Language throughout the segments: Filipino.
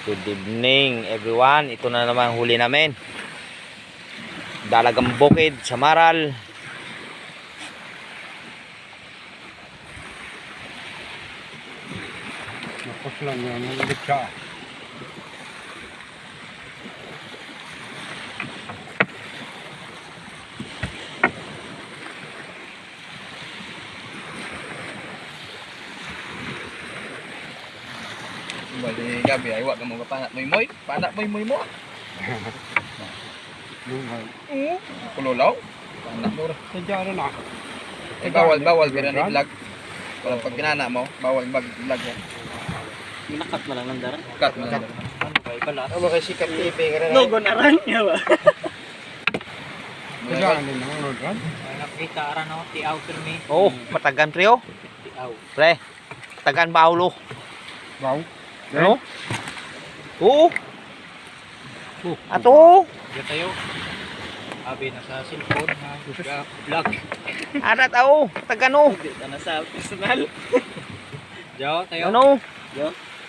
Good evening everyone. Ito na naman huli namin. Dalagang bukid sa Maral. Napos lang yan ang litsa. Bali gabi ay wa ka mo kapanat moy panak moy mo. Lungan. Kululaw. Panak mo ra. Sadya rin ah. Bawal pero ni vlog. Wala pag ginana mo, bawal vlog yan. Minakat mo lang ng daran. Cut mo lang. Ano ba pala? Ano kay sikat TV ka rin? Logo na ran niya ba? Sadya rin ang lungan. Nakita aran ako, tiaw pirmi. Oh, matagan trio. Tiaw. Pre, tagan baulo. Wow. Ano? Oo. Ato. Diyan tayo. Abi na sa cellphone ha. Vlog. Ada tao. Tagano. Dito na sa personal. Diyan tayo. Ano?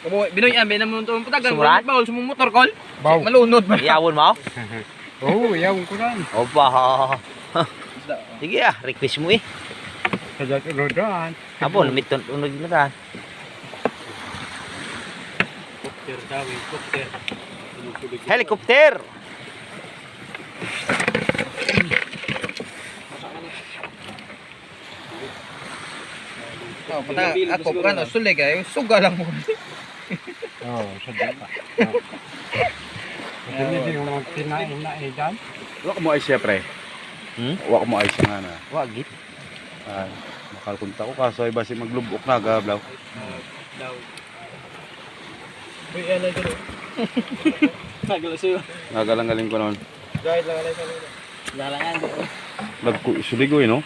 Kumo Binoy ambe na mo tong putagan Sumurat? bawal sa motor call. Baw. Malunod man. Iyawon mo? Oo, yawon ko lang. Opa. Sige ah, request mo eh. Sadya rin lungan. Apo, lumiton unod na ta. Helicopter daw, helicopter. Helicopter. Oh, pata ako kan sulig ay suga lang mo. Oo, sadya pa. Hindi din yung mga tinain na dyan. Wak mo ay siya pre. Wak mo ay siya nga na. Wagit. Makalkunta ko kaso ay basi maglubok na gablaw. Daw. Uy ano dito. Naglaso. Nagalang-galing ko noon. Guide lang alay sa lulo. Dalangan do. Suligoy no?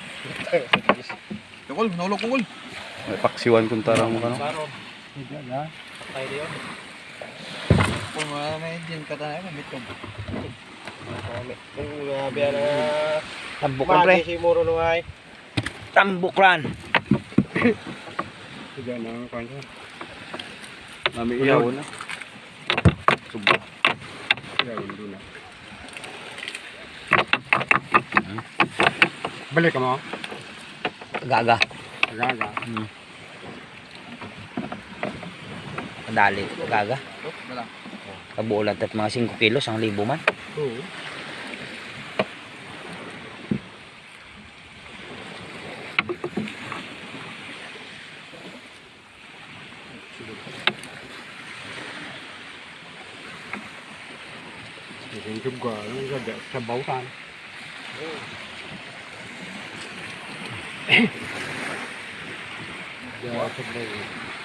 Tukol, nahulog kul. May paksiwan kung tarang mo ka no? Baro. Sadya na. Patay diyon. Kung wala na din katay mo mitog. Grabe na. Tambukran pre. Si Muro no ay. Tambukran. Sadya na ang kanya. Nami iyaw na. Subo. Yawon doon na. Balik ka mo? Gaga. Gaga. Madali. Gaga. Wala. Kabuo lang tat mga 5 kilos, 1,000 man. Oo. Yung juga sa bautan. Sa bautan.